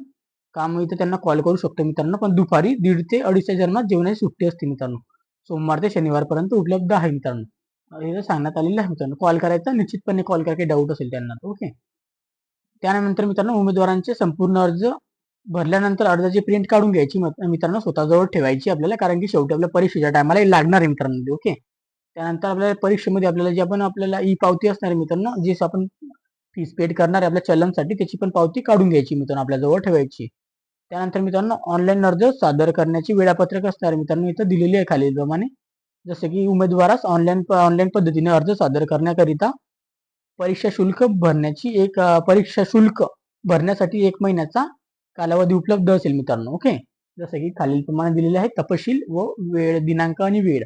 काम इथं त्यांना कॉल करू शकतो मित्रांनो. पण दुपारी 1:30 ते 2:30च्या दरम्यान जेवणाची सुट्टी असते मित्रांनो. सोमवार ते शनिवारपर्यंत उपलब्ध आहे मित्रांनो. इथं सांगण्यात आलेलं आहे मित्रांनो. कॉल करायचा, निश्चितपणे कॉल करा, काही डाऊट असेल त्यांना. ओके, त्यानंतर मित्रांनो उमेदवारांचे संपूर्ण अर्ज भरल्यानंतर अर्जाची प्रिंट काढून घ्यायची मित्रांनो, स्वतःजवळ ठेवायची आपल्याला, कारण की शेवटी आपल्या परीक्षेच्या टायमाला लागणार आहे मित्रांनो. ओके, त्यानंतर आपल्याला परीक्षेमध्ये आपल्याला जे आपण आपल्याला ई पावती असणार आहे मित्रांनो, जे आपण फीस पेड करणार आहे आपल्या चलनसाठी त्याची पण पावती काढून घ्यायची मित्रांनो, आपल्या जवळ ठेवायची. त्यानंतर मित्रांनो ऑनलाईन अर्ज सादर करण्याची वेळापत्रक असणार आहे मित्रांनो, इथं दिलेली आहे खालीलप्रमाणे. जसं की उमेदवारास ऑनलाईन पद्धतीने अर्ज सादर करण्याकरिता परीक्षा शुल्क भरण्यासाठी 1 महिन्याचा कालावधी उपलब्ध असेल मित्रांनो. ओके, जसं की खालीलप्रमाणे दिलेले आहे तपशील व वेळ, दिनांक आणि वेळ.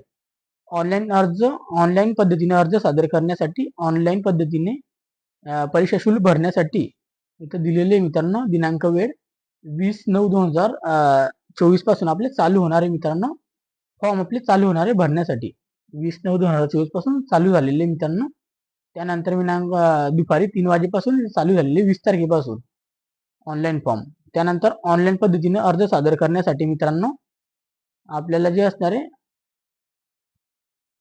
ऑनलाईन पद्धतीने अर्ज सादर करण्यासाठी ऑनलाईन पद्धतीने परीक्षा शुल्क भरण्यासाठी इथं दिलेले मित्रांनो दिनांक वेळ 20/9/2024 पासून आपले चालू होणारे मित्रांनो फॉर्म आपले चालू होणारे भरण्यासाठी 20/9/2024 पासून चालू झालेले मित्रांनो. त्यानंतर दुपारी 3 वाजेपासून चालू झालेले 20 तारखेपासून ऑनलाईन फॉर्म. त्यानंतर ऑनलाईन पद्धतीने अर्ज सादर करण्यासाठी मित्रांनो आपल्याला जे असणार आहे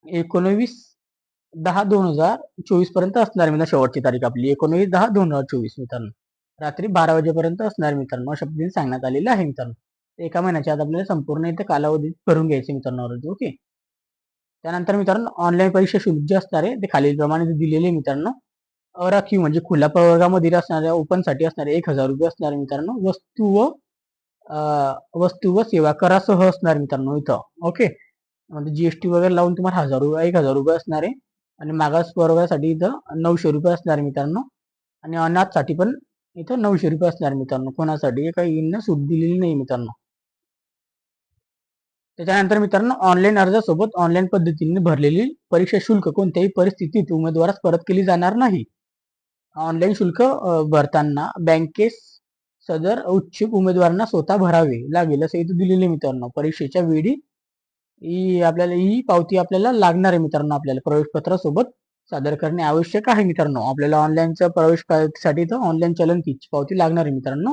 19/10/2024 पर्यंत असणार मित्रांनो. शेवटची तारीख आपली 19/10/2024 मित्रांनो. रात्री 12 वाजेपर्यंत असणार मित्रांनो. अशा पद्धतीने सांगण्यात आलेलं आहे मित्रांनो. 1 महिन्याच्या आत आपल्याला संपूर्ण इथे कालावधी भरून घ्यायचे मित्रांनो अर्ज. ओके, त्यानंतर मित्रांनो ऑनलाईन परीक्षा शुल्क जे असणार आहे ते खालीलप्रमाणे दिलेले मित्रांनो. अराखीव म्हणजे खुल्या प्रवर्गामध्ये असणाऱ्या ओपन साठी असणारे 1,000 रुपये असणारे मित्रांनो. वस्तू व सेवा करासह असणार मित्रांनो इथं. ओके, म्हणजे जीएसटी वगैरे लावून तुम्हाला 1,000 रुपये असणार आहे. आणि मागास प्रवर्गासाठी इथं 900 रुपये असणार मित्रांनो. आणि अनाथसाठी पण इथं 900 रुपये असणार मित्रांनो. कोणासाठी काही सूट दिलेली नाही मित्रांनो. त्याच्यानंतर मित्रांनो ऑनलाईन अर्जासोबत ऑनलाईन पद्धतीने भरलेली परीक्षा शुल्क कोणत्याही परिस्थितीत उमेदवारास परत केली जाणार नाही. ऑनलाईन शुल्क भरताना बँकेस सदर इच्छुक उमेदवारांना स्वतः भरावे लागेल असं इथे दिलेले मित्रांनो. परीक्षेच्या वेळी ही पावती आपल्याला लागणार आहे मित्रांनो. आपल्याला प्रवेशपत्र सोबत सादर करणे आवश्यक आहे मित्रांनो. आपल्याला ऑनलाईनच्या प्रवेश साठी ऑनलाईन चलन फीची पावती लागणार आहे मित्रांनो.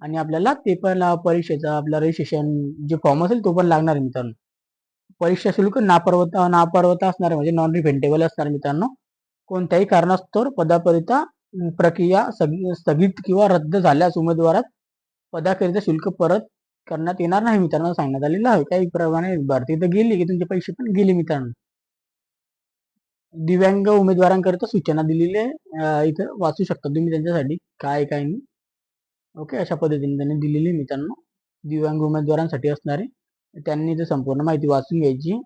आणि आपल्याला ते पण परीक्षेचं आपलं रजिस्ट्रेशन जे फॉर्म असेल तो पण लागणार आहे मित्रांनो. परीक्षा शुल्क नापरवता असणार आहे, म्हणजे नॉन रिफंडेबल असणार मित्रांनो. कोणत्याही कारणास्तव पदाकरिता प्रक्रिया स्थगित किंवा रद्द झाल्यास उमेदवारास पदाकरिता शुल्क परत करण्यात येणार नाही मित्रांनो, सांगण्यात आलेलं आहे. काही प्रमाणे भरती तर गेली की तुमचे पैसे पण गेले मित्रांनो. दिव्यांग उमेदवारांकरिता सूचना दिलेली आहे, इथं वाचू शकता तुम्ही त्यांच्यासाठी काय काय नाही. ओके, अशा पद्धतीने त्यांनी दिलेली मित्रांनो, दिव्यांग उमेदवारांसाठी असणारे. त्यांनी इथं संपूर्ण माहिती वाचून घ्यायची.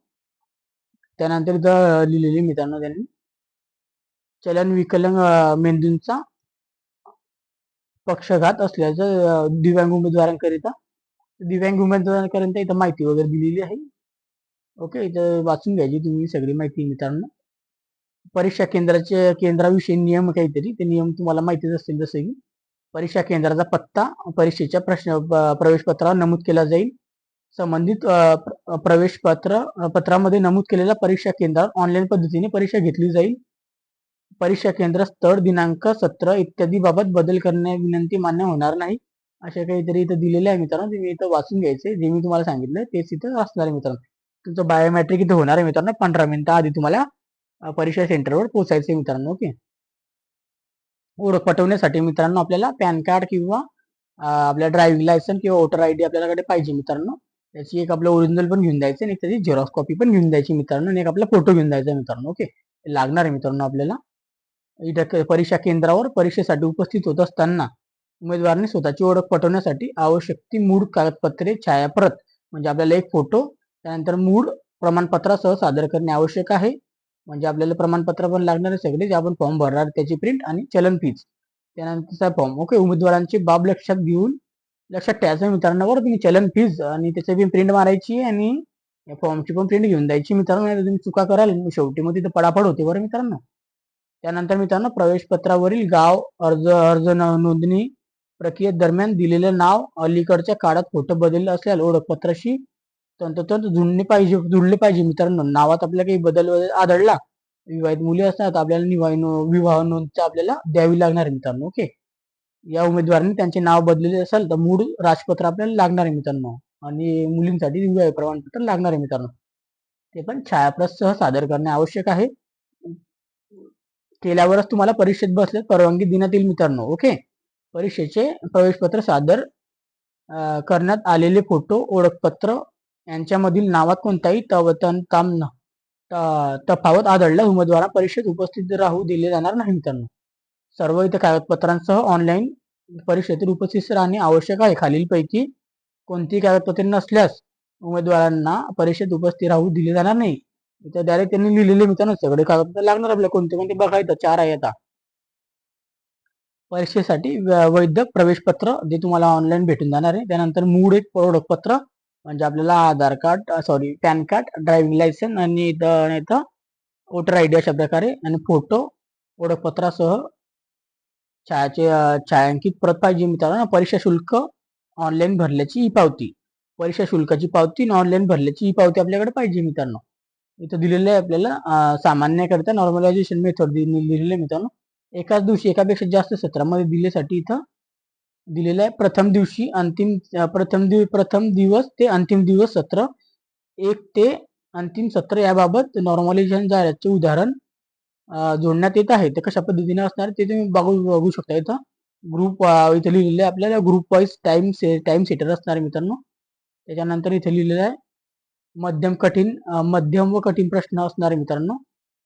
त्यानंतर इथं लिहिलेली मित्रांनो त्यांनी चलन विकलांग मेंदूंचा पक्षघात असल्याचं दिव्यांग उमेदवारांकरिता इथं माहिती वगैरे दिलेली आहे. ओके, इथं वाचून घ्यायची तुम्ही सगळी माहिती मित्रांनो. परीक्षा केंद्राविषयी नियम काहीतरी, ते नियम तुम्हाला माहितीच असतील. जसं की परीक्षा केंद्राचा पत्ता परीक्षेच्या प्रवेश पत्रावर नमूद केला जाईल. संबंधित पत्रामध्ये नमूद केलेल्या परीक्षा केंद्रावर ऑनलाईन पद्धतीने परीक्षा घेतली जाईल. परीक्षा केंद्र, स्थळ, दिनांक, सत्र इत्यादी बाबत बदल करण्या विनंती मान्य होणार नाही, अशा काहीतरी इथं दिलेलं आहे मित्रांनो. तुम्ही इथं वाचून घ्यायचे, जे मी तुम्हाला सांगितलं तेच इथं असणार आहे मित्रांनो. तुमचं बायोमेट्रिक इथं होणार आहे मित्रांनो. 15 मिनिटं आधी तुम्हाला परीक्षा सेंटरवर पोहोचायचे मित्रांनो. ओके, ओळख पटवण्यासाठी मित्रांनो आपल्याला पॅन कार्ड किंवा आपल्या ड्रायव्हिंग लायसन्स किंवा वोटर आयडी आपल्याकडे पाहिजे मित्रांनो. त्याची एक आपलं ओरिजिनल पण घेऊन द्यायचं आणि त्याची झेरॉक्स कॉपी पण घेऊन द्यायची मित्रांनो, आणि एक आपला फोटो घेऊन द्यायचा मित्रांनो. ओके, लागणार आहे मित्रांनो आपल्याला. इथं परीक्षा केंद्रावर परीक्षेसाठी उपस्थित होत असताना उमेदवारांनी स्वतःची ओळख पटवण्यासाठी आवश्यक ती मूळ कागदपत्रे छायाप्रत, म्हणजे आपल्याला एक फोटो, त्यानंतर मूळ प्रमाणपत्रासह सादर करणे आवश्यक आहे. म्हणजे आपल्याला प्रमाणपत्र पण लागणार आहे सगळे, जे आपण फॉर्म भरणार त्याची प्रिंट आणि चलन फीज, त्यानंतरचा फॉर्म. ओके, उमेदवारांची बाब लक्षात ठेवायचं मित्रांनो. बरं, तुम्ही चलन फीज आणि त्याची पण प्रिंट मारायची आणि फॉर्मची पण प्रिंट घेऊन द्यायची मित्रांनो. तुम्ही चुका कराल शेवटी मग तिथे पडापड होते बरं मित्रांनो. त्यानंतर मित्रांनो प्रवेश पत्रावरील गाव, अर्ज नोंदणी प्रक्रियेदरम्यान दिलेलं नाव अलीकडच्या काळात फोटो बदलले असल्यास ओळखपत्राशी तंतोतंत जुळले पाहिजे मित्रांनो. नावात आपल्याला काही बदल आढळला, विवाहित मुली असतात आपल्याला विवाह नोंद आपल्याला द्यावी लागणार आहे मित्रांनो. ओके, या उमेदवारांनी त्यांचे नाव बदललेले असेल तर मूळ राजपत्र आपल्याला लागणार आहे मित्रांनो, आणि मुलींसाठी विवाह प्रमाणपत्र लागणार आहे मित्रांनो. ते पण छायाप्रत सह सादर करणे आवश्यक आहे. केल्यावरच तुम्हाला परीक्षेत बसल्यास परवानगी देण्यात येईल मित्रांनो. ओके, परीक्षेचे प्रवेशपत्र सादर करण्यात आलेले फोटो, ओळखपत्र यांच्यामधील नावात कोणताही तफावत आढळल्यास उमेदवार परीक्षेत उपस्थित राहू दिले जाणार नाही मित्रांनो. सर्व इतर कागदपत्रांसह ऑनलाईन परीक्षेतील उपस्थित राहणे आवश्यक आहे. खालीलपैकी कोणतीही कागदपत्रे नसल्यास उमेदवारांना परीक्षेत उपस्थित राहू दिले जाणार नाही. इथं डायरेक्ट त्यांनी लिहिलेले मित्रांनो सगळे कागदपत्र लागणार आपल्याला. कोणते कोणते बघायचं, 4 आहे आता. परीक्षेसाठी वैध प्रवेशपत्र जे तुम्हाला ऑनलाईन भेटून जाणार आहे. त्यानंतर मूळ एक ओळखपत्र, म्हणजे आपल्याला Aadhaar card, PAN card, driving licence आणि इथं वोटर आयडी अशा प्रकारे, आणि फोटो ओळखपत्रासह छायांकित प्रत पाहिजे मित्रांनो. परीक्षा शुल्क ऑनलाईन भरल्याची ई पावती, परीक्षा शुल्काची पावती आणि ऑनलाईन भरल्याची ई पावती आपल्याकडे पाहिजे मित्रांनो. इथं दिलेलं आहे आपल्याला सामान्यकरता नॉर्मलायझेशन मेथड दिलेलं आहे मित्रांनो. एकाच दिवशी एकापेक्षा जास्त सत्रामध्ये दिलेसाठी इथं दिलेलं आहे. प्रथम दिवस ते अंतिम दिवस सत्र 1 ते अंतिम सत्र याबाबत नॉर्मलायझेशन जाहिरातचे उदाहरण जोडण्यात येत आहे. ते कशा पद्धतीने असणार ते तुम्ही बघू शकता. इथं ग्रुप इथं लिहिलेलं आहे आपल्याला, ग्रुप वाईज टाइम सेटर असणार आहे मित्रांनो. त्याच्यानंतर इथे लिहिलेलं आहे मध्यम व कठीण प्रश्न असणार आहे मित्रांनो.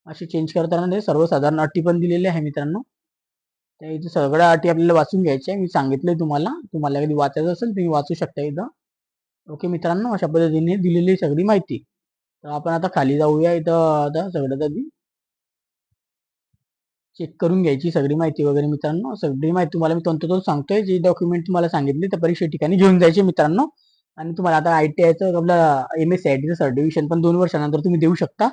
असे चेंज करताना सर्वसाधारण अटी पण दिलेले आहे मित्रांनो. त्या इथे सगळ्या अटी आपल्याला वाचून घ्यायच्या. मी सांगितलंय तुम्हाला कधी वाचायचं असेल तुम्ही वाचू शकता इथं. ओके मित्रांनो, अशा पद्धतीने दिलेली सगळी माहिती. तर आपण आता खाली जाऊया. इथं आता सगळ्यात आधी चेक करून घ्यायची सगळी माहिती वगैरे मित्रांनो. सगळी माहिती तुम्हाला मी तंतोतंत सांगतोय. जे डॉक्युमेंट तुम्हाला सांगितले त्या परीक्षा ठिकाणी घेऊन जायचे मित्रांनो. आणि तुम्हाला आता ITIचं आपलं MSCITचं सर्टिफिकेशन पण 2 वर्षानंतर तुम्ही देऊ शकता.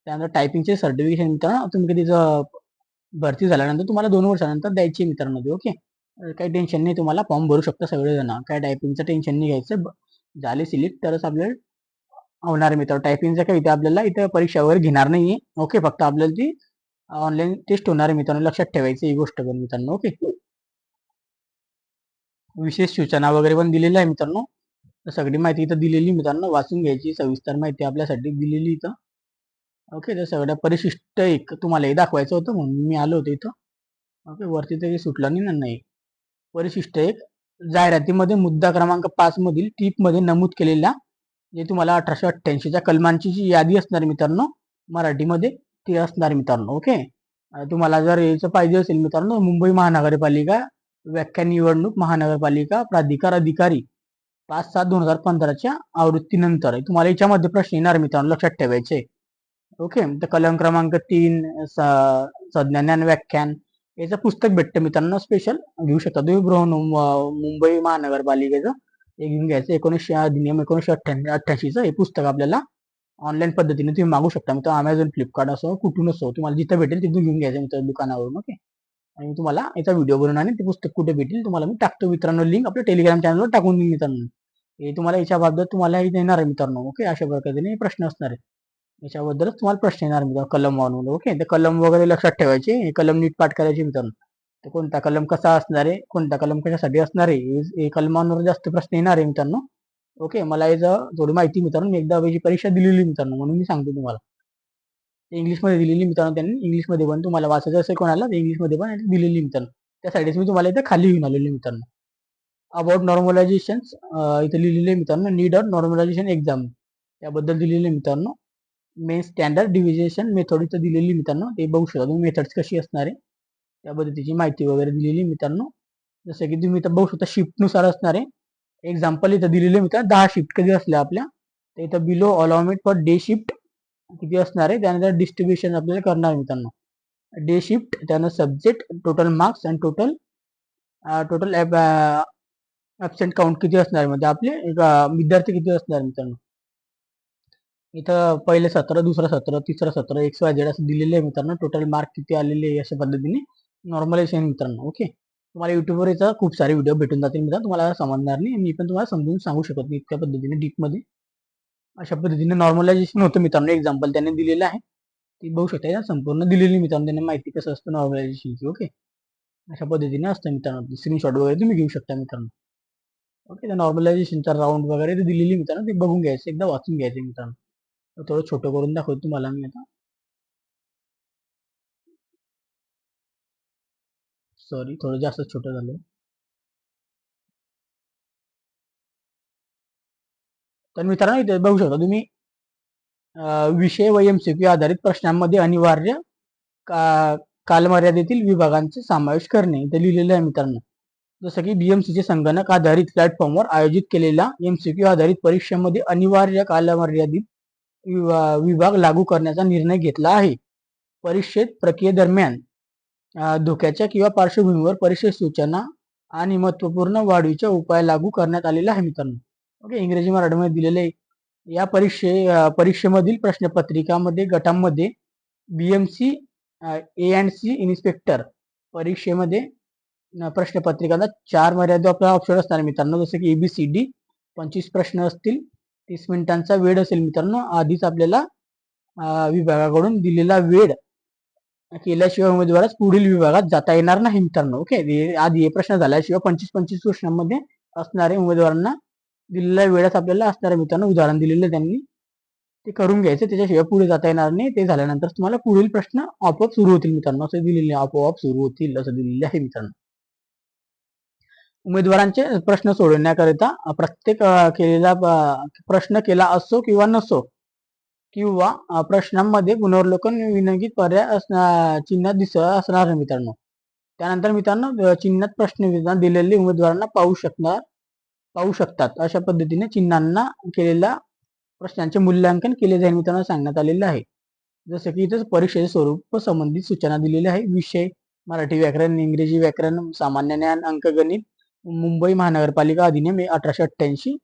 त्यानंतर टायपिंगचे सर्टिफिकेशन मित्रांनो तुम्ही कधी भरती झाल्यानंतर तुम्हाला 2 वर्षानंतर द्यायची मित्रांनो. ओके, काही टेन्शन नाही, तुम्हाला फॉर्म भरू शकता सगळेजण. काय टायपिंगचं टेन्शन नाही घ्यायचं. झाले सिलेक्ट तरच आपल्याला होणार मित्र. टायपिंगचं काही इथे आपल्याला इथं परीक्षा वगैरे घेणार नाहीये. ओके, फक्त आपल्याला ती ऑनलाईन टेस्ट होणार आहे मित्रांनो. लक्षात ठेवायचं ही गोष्ट पण मित्रांनो. ओके, विशेष सूचना वगैरे पण दिलेल्या आहे मित्रांनो. तर सगळी माहिती इथं दिलेली मित्रांनो, वाचून घ्यायची, सविस्तर माहिती आपल्यासाठी दिलेली इथं. ओके, तर सगळ्या परिशिष्ट एक तुम्हाला हे दाखवायचं होतं म्हणून मी आलो होतो इथं. ओके, वरती तरी सुटलं नाही. परिशिष्ट एक, जाहिरातीमध्ये मुद्दा क्रमांक 5 मधील टीपमध्ये नमूद केलेल्या जे तुम्हाला 1888च्या कलमांची जी यादी असणार मित्रांनो मराठीमध्ये, ती असणार मित्रांनो. ओके, तुम्हाला जर याचं पाहिजे असेल मित्रांनो, मुंबई महानगरपालिका व्याख्यान निवडणूक महानगरपालिका प्राधिकार अधिकारी 5/7/2015च्या आवृत्तीनंतर तुम्हाला याच्यामध्ये प्रश्न येणार मित्रांनो, लक्षात ठेवायचे. ओके, तर कलम क्रमांक 3 संज्ञा ज्ञान व्याख्यान याचं पुस्तक भेटतं मित्रांनो, स्पेशल घेऊ शकता तुम्ही. मुंबई महानगरपालिकेचं हे घेऊन घ्यायचं. 1988चं हे पुस्तक आपल्याला ऑनलाईन पद्धतीने तुम्ही मागू शकता मित्रांनो, अमेझॉन, फ्लिपकार्ट असो, कुठून असो, तुम्हाला जिथं भेटेल तिथून घेऊन घ्यायचं मित्रांनो, दुकानावरून. ओके, आणि तुम्हाला याचा व्हिडिओ बनवून आणि ते पुस्तक कुठे भेटेल तुम्हाला मी टाकतो मित्रांनो, लिंक आपल्या टेलिग्राम चॅनलवर टाकून देईन मित्रांनो. हे तुम्हाला याच्याबाबत तुम्हाला येणार आहे मित्रांनो. ओके, अशा प्रकारे प्रश्न असणार आहे. याच्याबद्दलच तुम्हाला प्रश्न येणार मित्रांनो, कलम वाढवून. ओके, ते कलम वगैरे लक्षात ठेवायचे, हे कलम नीट पाठ करायचे मित्रांनो. तर कोणता कलम कसा असणार आहे, कोणता कलम कशासाठी असणार आहे, हे कलमांवर जास्त प्रश्न येणार आहे मित्रांनो. ओके, मला याचं थोडी माहिती मित्रांनो, मी एकदा याची परीक्षा दिलेली मित्रांनो, म्हणून मी सांगतो तुम्हाला. इंग्लिशमध्ये दिलेली मित्रांनो त्यांनी, इंग्लिशमध्ये पण तुम्हाला वाचायचं असेल कोणाला तर इंग्लिशमध्ये पण दिलेली मित्रांनो. त्यासाठीच मी तुम्हाला इथं खाली घेऊन आलेली मित्रांनो. अबाउट नॉर्मलायझेशन इथं लिहिलेले मित्रांनो, नीड ऑफ नॉर्मलायझेशन एक्झाम त्याबद्दल दिलेले मित्रांनो. मेन स्टँडर्ड डिव्हिजेशन मेथड इथं दिलेली मित्रांनो, ते बघू शकता तुम्ही मेथड्स कशी असणार आहे त्या पद्धतीची माहिती वगैरे दिलेली मित्रांनो. जसं की तुम्ही इथं बघू शकता शिफ्टनुसार असणार आहे. एक्झाम्पल इथं दिलेले मित्रांनो, 10 शिफ्ट कधी असल्या आपल्या, तर इथं below allotment for day shift किती असणार आहे, त्यानंतर डिस्ट्रीब्युशन आपल्याला करणार मित्रांनो. डे शिफ्ट, त्यानंतर सब्जेक्ट, टोटल मार्क्स आणि टोटल टोटल ॲब्सेंट काउंट किती असणार म्हणजे आपले विद्यार्थी किती असणार मित्रांनो. इथं पहिले सत्र, दुसरं सत्र, तिसरं सत्र, XYZ असं दिलेलं आहे मित्रांनो. टोटल मार्क किती आलेले आहे अशा पद्धतीने नॉर्मलायझेशन मित्रांनो. ओके, तुम्हाला युट्यूबवर याचा खूप सारे व्हिडिओ भेटून जातील मित्रांनो, तुम्हाला समजणार नाही, मी पण तुम्हाला समजून सांगू शकत नाही इतक्या पद्धतीने डीपमध्ये. अशा पद्धतीने नॉर्मलायझेशन होतं मित्रांनो. एक्झाम्पल त्यांनी दिलेलं आहे, ती बघू शकता संपूर्ण दिलेली मित्रांनो, त्यांनी माहिती कसं असतं नॉर्मलायझेशनची. ओके, अशा पद्धतीने असतं मित्रांनो, स्क्रीनशॉट वगैरे तुम्ही घेऊ शकता मित्रांनो. ओके, तर नॉर्मलायझेशनचा राऊंड वगैरे ते दिलेली मित्रांनो, ते बघून घ्यायचं, एकदा वाचून घ्यायचं मित्रांनो. थोडं छोटं करून दाखवतो तुम्हाला मी आता. सॉरी, थोडं जास्त छोटं झालं. तर मित्रांनो इथे बघू शकता तुम्ही विषय व MCQ आधारित प्रश्नांमध्ये अनिवार्य कालमर्यादेतील विभागांचा समावेश करणे इथे लिहिलेलं आहे मित्रांनो. जसं की BMCचे संगणक आधारित प्लॅटफॉर्मवर आयोजित केलेल्या MCQ आधारित परीक्षेमध्ये अनिवार्य कालमर्यादित विभाग लागू करण्याचा निर्णय घेतला आहे. परीक्षेत प्रक्रियेदरम्यान धोक्याच्या किंवा पार्श्वभूमीवर परीक्षेत सूचना आणि महत्त्वपूर्ण वाढीच्या उपाय लागू करण्यात आलेला आहे मित्रांनो. ओके, इंग्रजी मराठीमध्ये दिलेले या परीक्षेमधील प्रश्नपत्रिकामध्ये गटांमध्ये BMC A&C इन्स्पेक्टर परीक्षेमध्ये प्रश्नपत्रिकांना 4 मर्यादित आपला ऑप्शन असणार मित्रांनो, जसं की ABCD 25 प्रश्न असतील, 30 मिनिटांचा वेळ असेल मित्रांनो. आधीच आपल्याला विभागाकडून दिलेला वेळ केल्याशिवाय उमेदवारास पुढील विभागात जाता येणार नाही मित्रांनो. ओके, आधी हे प्रश्न झाल्याशिवाय 25 प्रश्नांमध्ये असणारे उमेदवारांना दिलेल्या वेळात आपल्याला असणारे मित्रांनो उदाहरण दिलेलं त्यांनी, ते करून घ्यायचं, त्याच्याशिवाय पुढे जाता येणार नाही. ते झाल्यानंतर तुम्हाला पुढील प्रश्न आपोआप सुरू होतील मित्रांनो, असं दिलेले आपोआप सुरू होतील असं दिलेले आहे मित्रांनो. उमेदवारांचे प्रश्न सोडवण्याकरिता प्रत्येक केलेला प्रश्न केला असो किंवा नसो, किंवा प्रश्नांमध्ये पुनर्वलोकन विनंती पर्याय चिन्ह असणार मित्रांनो. त्यानंतर मित्रांनो चिन्हात प्रश्न दिलेले उमेदवारांना पाहू शकतात अशा पद्धतीने चिन्हांना केलेल्या प्रश्नांचे मूल्यांकन केले जाईल मित्रांनो सांगण्यात आलेले आहे. जसं की इथं परीक्षेचे स्वरूप संबंधित सूचना दिलेल्या आहे. विषय मराठी व्याकरण, इंग्रजी व्याकरण, सामान्य ज्ञान, अंकगणित, मुंबई महानगरपालिका अधिनियम 1888,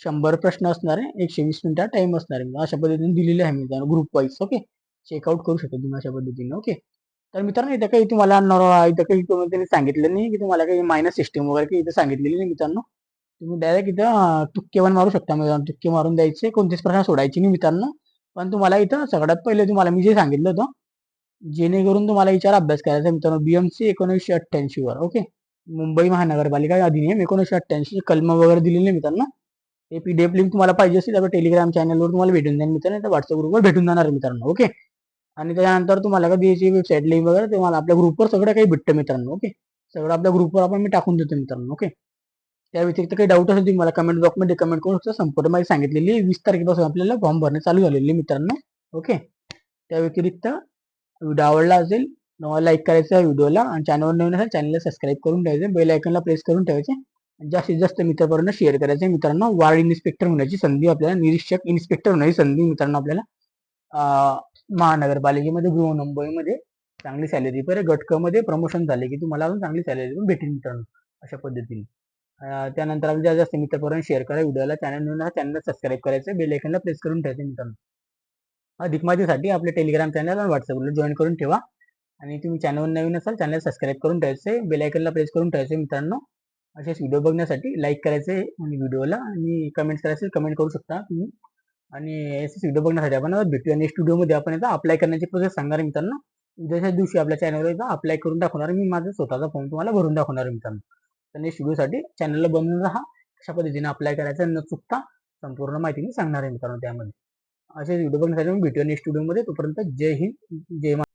100 प्रश्न असणार आहे, 120 मिनिटा टाइम असणार आहे. अशा पद्धतीने दिलेले आहे मित्रांनो, ग्रुप वाईज. ओके, चेकआउट करू शकता तुम्ही अशा पद्धतीने. ओके, तर मित्रांनो इथं काही तुम्हाला इथं काही त्यांनी सांगितलं नाही की तुम्हाला काही मायनस सिस्टीम वगैरे काही इथं सांगितलेली नाही मित्रांनो. तुम्ही डायरेक्ट इथं तुक्के पण मारू शकता मित्रांनो, तुक्के मारून द्यायचे, कोणतेच प्रश्न सोडायचे नाही मित्रांनो. पण तुम्हाला इथं सगळ्यात पहिले तुम्हाला मी जे सांगितलं होतं, जेणेकरून तुम्हाला याच्यावर अभ्यास करायचा मित्रांनो, BMC 1988 वर. ओके, मुंबई महानगरपालिका अधिनियम 1988 कलम वगैरे दिलेले आहे मित्रांनो. ते पीडीएफ लिंक तुम्हाला पाहिजे असेल तर टेलिग्राम चॅनलवर तुम्हाला भेटून जाईल मित्रांनो, तर व्हॉट्सअप ग्रुपवर भेटून जाणार मित्रांनो. ओके. आणि त्याच्यानंतर तुम्हाला कधी याची वेबसाईट लिंक वगैरे तुम्हाला आपल्या ग्रुपवर सगळं काही भेटतं मित्रांनो. ओके. सगळं आपल्या ग्रुपवर आपण मी टाकून देतो मित्रांनो. ओके. त्या व्यतिरिक्त काही डाऊट असेल तुम्ही मला कमेंट बॉक्समध्ये कमेंट करून शकता. संपूर्ण माहिती सांगितलेली 20 तारखेपासून आपल्याला फॉर्म भरणे चालू झालेले मित्रांनो. ओके. त्या व्यतिरिक्त व्हिडिओ आवडला असेल तुम्हाला लाईक करायचं आहे व्हिडिओला, आणि चॅनलवर नवीन असेल चॅनलला सबस्क्राईब करून ठेवायचं, बेल आयकनला प्रेस करून ठेवायचे, जास्तीत जास्त मित्रांपर्यंत शेअर करायचे मित्रांनो. वार्ड इन्स्पेक्टर होण्याची संधी आपल्याला, निरीक्षक इन्स्पेक्टर होण्याची संधी मित्रांनो आपल्याला महानगरपालिकेमध्ये मुंबईमध्ये चांगली सॅलरी पर गट क मध्ये प्रमोशन झाले की तुम्हाला अजून चांगली सॅलरी पण भेटेल मित्रांनो अशा पद्धतीने. त्यानंतर आपण जास्त मित्रांपर्यंत शेअर करा व्हिडिओला, चॅनलला सबस्क्राईब करायचं, बेल आयकनला प्रेस करून ठेवायचं मित्रांनो. अधिक माहितीसाठी आपले टेलिग्राम चॅनल आणि व्हॉट्सअपला जॉईन करून ठेवा. आणि तुम्ही चॅनलवर नवीन असाल चॅनल सबस्क्राईब करून ठेवायचे, बेल आयकनला प्रेस करून ठेवायचे मित्रांनो. असेच व्हिडिओ बघण्यासाठी लाईक करायचे आणि व्हिडिओला, आणि कमेंट करायचे, कमेंट करू शकता तुम्ही. आणि असेच व्हिडिओ बघण्यासाठी आपण भेटूया नेक्स्ट व्हिडिओमध्ये. आपण याचा अप्लाय करण्याची प्रोसेस सांगणार आहे मित्रांनो. उद्याच्या दिवशी आपल्या चॅनलवर याचा अप्लाय करून दाखवणार, मी माझा स्वतःचा फॉर्म तुम्हाला भरून दाखवणार आहे मित्रांनो. तर नेक्स्ट व्हिडिओसाठी चॅनलला बनवून राहा, कशा पद्धतीने अप्लाय करायचं न चुकता संपूर्ण माहिती मी सांगणार आहे मित्रांनो त्यामध्ये. असे व्हिडिओ बघण्यासाठी भेटूया नेक्स्ट व्हिडिओमध्ये. तोपर्यंत जय हिंद, जय महाराष्ट्र.